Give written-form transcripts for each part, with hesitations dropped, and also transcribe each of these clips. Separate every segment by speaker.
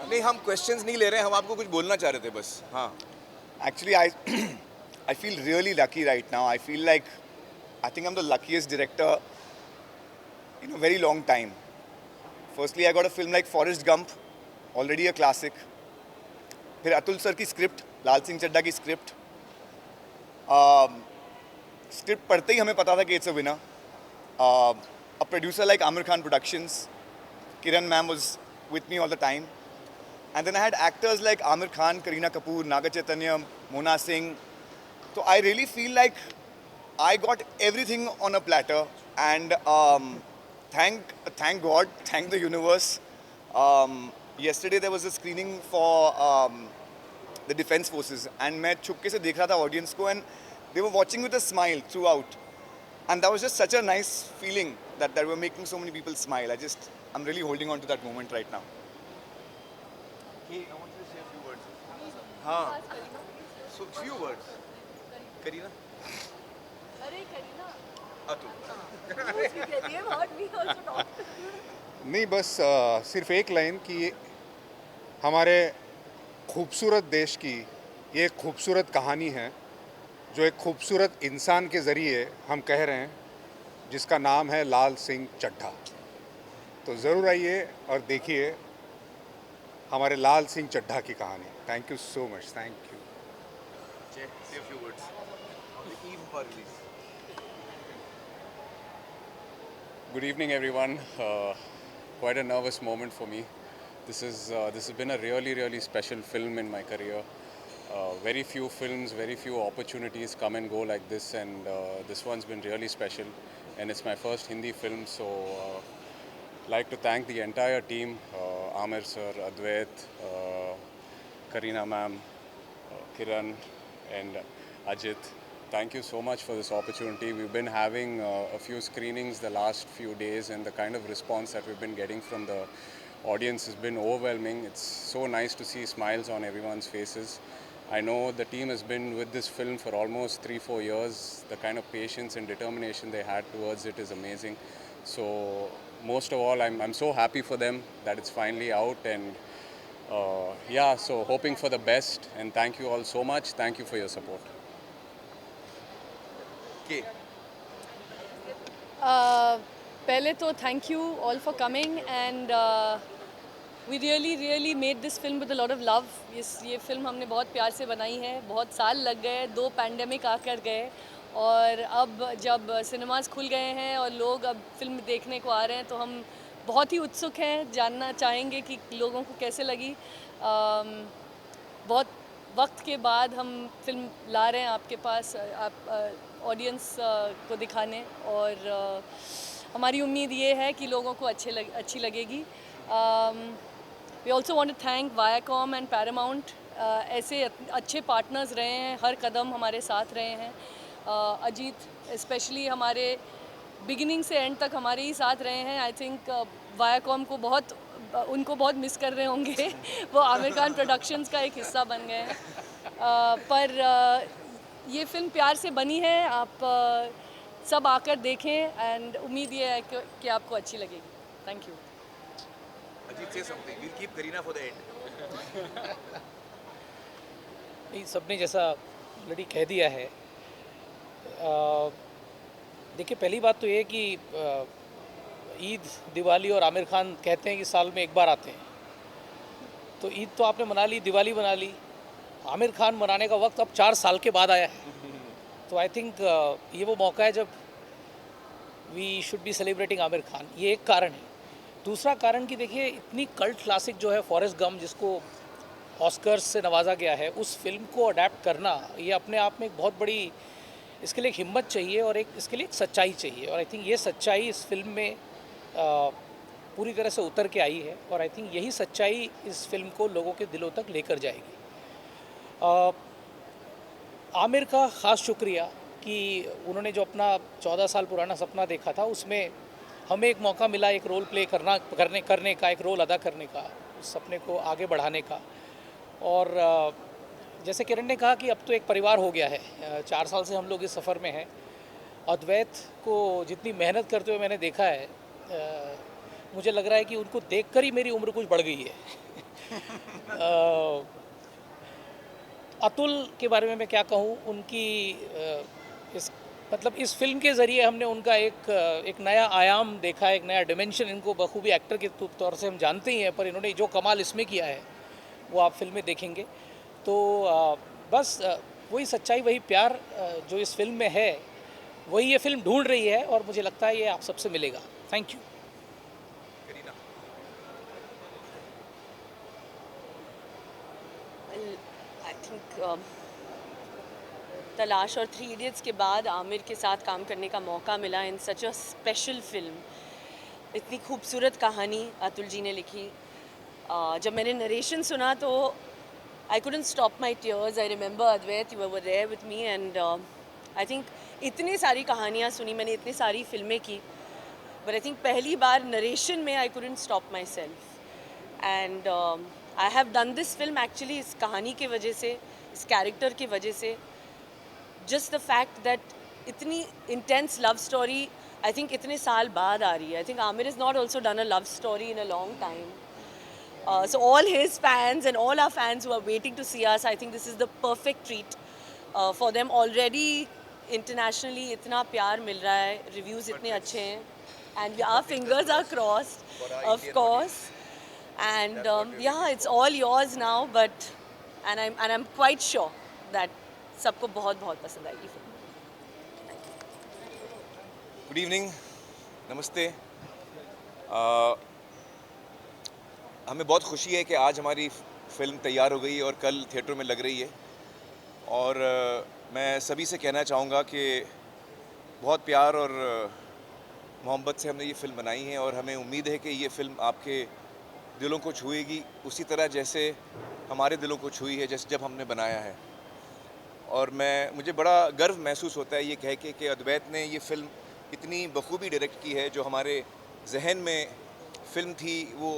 Speaker 1: नहीं, हम क्वेश्चंस नहीं ले रहे हैं, हम आपको कुछ बोलना चाह रहे थे बस. हाँ.
Speaker 2: Actually, I feel really lucky right now. I feel like I think I'm the luckiest director in a very long time. Firstly, I got a film like Forrest Gump, already a classic. फिर Atul sir की script, लाल सिंह चड्ढा की script. Script पढ़ते ही हमें पता था कि it's a winner. A producer like Amir Khan Productions, Kiran ma'am was with me all the time. And then I had actors like Amir Khan, Kareena Kapoor, Naga Chaitanya, Mona Singh. So I really feel like I got everything on a platter. And thank God, thank the universe. Yesterday there was a screening for the Defense Forces, and मैं छुपके से देख रहा था audience को, and they were watching with a smile throughout. And that was just such a nice feeling that we're making so many people smile. I'm really holding on to that moment right now.
Speaker 1: Hey, I want you to say a few words. हाँ. So few words. Kareena.
Speaker 3: अरे करीना.
Speaker 1: अतुल.
Speaker 4: नहीं, बस सिर्फ एक line कि हमारे खूबसूरत देश की ये एक खूबसूरत कहानी है जो एक खूबसूरत इंसान के ज़रिए हम कह रहे हैं, जिसका नाम है लाल सिंह चड्ढा. तो ज़रूर आइए और देखिए हमारे लाल सिंह चड्ढा की कहानी. Thank you so much. Thank you.
Speaker 1: Say a few words. On the eve of our release.
Speaker 5: Good evening, everyone. Quite a nervous moment for me. This has been a really special film in my career. Very few films, very few opportunities come and go like this, and this one's been really special. And it's my first Hindi film, so like to thank the entire team, Amir sir, Advait, Kareena ma'am, Kiran, and Ajit. Thank you so much for this opportunity. We've been having a few screenings the last few days, and the kind of response that we've been getting from the audience has been overwhelming. It's so nice to see smiles on everyone's faces. I know the team has been with this film for almost 3-4 years. The kind of patience and determination they had towards it is amazing. So most of all, I'm so happy for them that it's finally out, and so hoping for the best, and thank you all so much. Thank you for your support.
Speaker 1: Okay.
Speaker 3: पहले तो thank you all for coming and we really made this film with a lot of love. ये film हमने बहुत प्यार से बनाई है. बहुत साल लग गए, 2 पैंडेमिक आकर गए, और अब जब सिनेमास खुल गए हैं और लोग अब फिल्म देखने को आ रहे हैं, तो हम बहुत ही उत्सुक हैं, जानना चाहेंगे कि लोगों को कैसे लगी. बहुत वक्त के बाद हम फिल्म ला रहे हैं आपके पास, आप ऑडियंस को दिखाने, और हमारी उम्मीद ये है कि लोगों को अच्छी लगेगी. We also want to thank Viacom and Paramount. ऐसे अच्छे पार्टनर्स रहे हैं, हर कदम हमारे साथ रहे हैं. अजीत स्पेशली हमारे बिगिनिंग से एंड तक हमारे ही साथ रहे हैं. आई थिंक वायाकॉम को उनको बहुत मिस कर रहे होंगे. वो आमिर खान प्रोडक्शंस का एक हिस्सा बन गए हैं. पर ये फिल्म प्यार से बनी है. आप सब आकर देखें, एंड उम्मीद ये है कि आपको अच्छी लगेगी. Thank you.
Speaker 1: Ajit, say something. We'll keep Kareena for the end.
Speaker 6: नहीं, सबने जैसा ऑलरेडी कह दिया है. देखिए, पहली बात तो ये कि ईद, दिवाली और आमिर खान कहते हैं कि साल में एक बार आते हैं. तो ईद तो आपने मना ली, दिवाली मना ली. आमिर खान मनाने का वक्त अब 4 साल के बाद आया है. तो आई थिंक ये वो मौका है जब we should be celebrating Aamir Khan. ये एक कारण है. दूसरा कारण कि देखिए, इतनी कल्ट क्लासिक जो है फॉरेस्ट गम, जिसको ऑस्कर्स से नवाजा गया है, उस फिल्म को अडेप्ट करना, ये अपने आप में एक बहुत बड़ी, इसके लिए एक हिम्मत चाहिए और इसके लिए एक सच्चाई चाहिए. और आई थिंक ये सच्चाई इस फिल्म में पूरी तरह से उतर के आई है, और आई थिंक यही सच्चाई इस फिल्म को लोगों के दिलों तक लेकर जाएगी. आमिर का ख़ास शुक्रिया कि उन्होंने जो अपना 14 साल पुराना सपना देखा था, उसमें हमें एक मौका मिला एक रोल प्ले करने का, एक रोल अदा करने का, उस सपने को आगे बढ़ाने का. और जैसे किरण ने कहा कि अब तो एक परिवार हो गया है. 4 साल से हम लोग इस सफ़र में हैं. अद्वैत को जितनी मेहनत करते हुए मैंने देखा है, मुझे लग रहा है कि उनको देखकर ही मेरी उम्र कुछ बढ़ गई है. अतुल के बारे में मैं क्या कहूँ, उनकी इस मतलब इस फिल्म के ज़रिए हमने उनका एक नया आयाम देखा, एक नया डिमेंशन। इनको बखूबी एक्टर के तौर से हम जानते ही हैं, पर इन्होंने जो कमाल इसमें किया है वो आप फिल्म में देखेंगे। तो बस वही सच्चाई, वही प्यार जो इस फिल्म में है, वही ये फिल्म ढूंढ रही है, और मुझे लगता है ये आप सबसे मिलेगा। Thank you.
Speaker 1: Kareena.
Speaker 3: I think तलाश और 3 इडियट्स के बाद आमिर के साथ काम करने का मौका मिला इन सच अ स्पेशल फिल्म। इतनी खूबसूरत कहानी अतुल जी ने लिखी। जब मैंने नरेशन सुना तो आई couldn't stop my tears. I remember Advait, you were there with me, and I think इतनी सारी कहानियाँ सुनी मैंने, इतनी सारी फिल्में की, but I think पहली बार नरेशन में I couldn't stop myself. And I have done this film actually इस कहानी की वजह से, इस कैरेक्टर की वजह से, just the fact that इतनी intense love story I think इतने साल बाद आ रही है. I think Amir has not also done a love story in a long time. So all his fans and all our fans who are waiting to see us, I think this is the perfect treat for them. Already internationally इतना प्यार मिल रहा है, reviews इतने अच्छे हैं, and our fingers are crossed, of course. And yeah, it's all yours now, but and I'm quite sure that सबको बहुत बहुत पसंद आएगी फिल्म।
Speaker 1: गुड इवनिंग, नमस्ते। हमें बहुत खुशी है कि आज हमारी फिल्म तैयार हो गई है और कल थिएटर में लग रही है। और मैं सभी से कहना चाहूँगा कि बहुत प्यार और मोहब्बत से हमने ये फ़िल्म बनाई है, और हमें उम्मीद है कि ये फ़िल्म आपके दिलों को छुएगी उसी तरह जैसे हमारे दिलों को छुई है जैसे जब हमने बनाया है। और मुझे बड़ा गर्व महसूस होता है ये कह के कि अद्वैत ने ये फ़िल्म इतनी बखूबी डायरेक्ट की है। जो हमारे जहन में फ़िल्म थी वो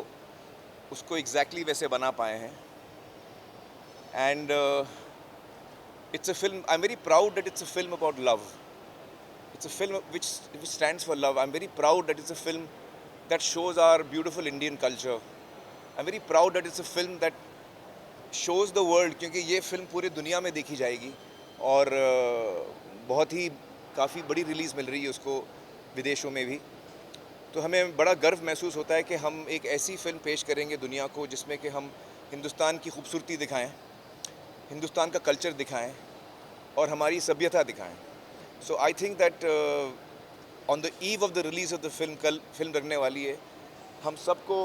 Speaker 1: उसको एग्जैक्टली वैसे बना पाए हैं। And it's a film, I am very proud that it's a film about love. It's a film which stands for love. I'm very proud that it's a film that shows our beautiful Indian culture. I'm very proud that it's a film that shows the world, क्योंकि ये film पूरी दुनिया में देखी जाएगी और बहुत ही काफ़ी बड़ी रिलीज़ मिल रही है उसको विदेशों में भी। तो हमें बड़ा गर्व महसूस होता है कि हम एक ऐसी फिल्म पेश करेंगे दुनिया को जिसमें कि हम हिंदुस्तान की खूबसूरती दिखाएं, हिंदुस्तान का कल्चर दिखाएं और हमारी सभ्यता दिखाएं। So I think that on the eve of the release of the film, कल फिल्म लगने वाली है, हम सबको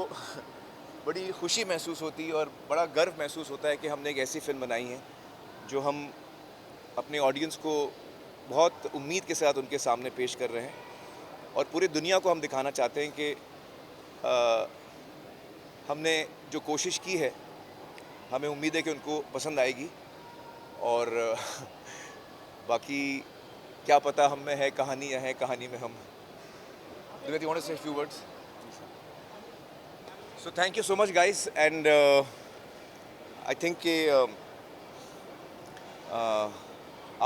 Speaker 1: बड़ी खुशी महसूस होती है और बड़ा गर्व महसूस होता है कि हमने एक ऐसी फिल्म बनाई है जो हम अपने ऑडियंस को बहुत उम्मीद के साथ उनके सामने पेश कर रहे हैं और पूरी दुनिया को हम दिखाना चाहते हैं कि हमने जो कोशिश की है हमें उम्मीद है कि उनको पसंद आएगी। और बाकी क्या पता हम में है कहानी या है कहानी में हम। Do you want to say a few words? So thank you so much guys, and I think कि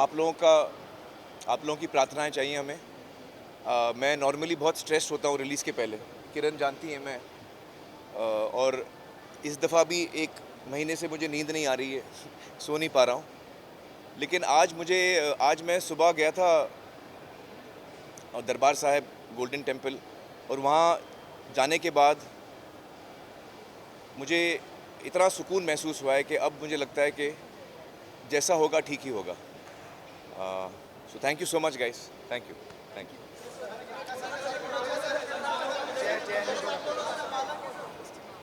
Speaker 1: आप लोगों की प्रार्थनाएं चाहिए हमें। मैं नॉर्मली बहुत स्ट्रेस्ड होता हूँ रिलीज़ के पहले, किरण जानती है मैं, और इस दफ़ा भी 1 महीने से मुझे नींद नहीं आ रही है, सो नहीं पा रहा हूँ। लेकिन आज मैं सुबह गया था दरबार साहिब गोल्डन टेम्पल, और वहाँ जाने के बाद मुझे इतना सुकून महसूस हुआ है कि अब मुझे लगता है कि जैसा होगा ठीक ही होगा। So thank you so much guys, thank you.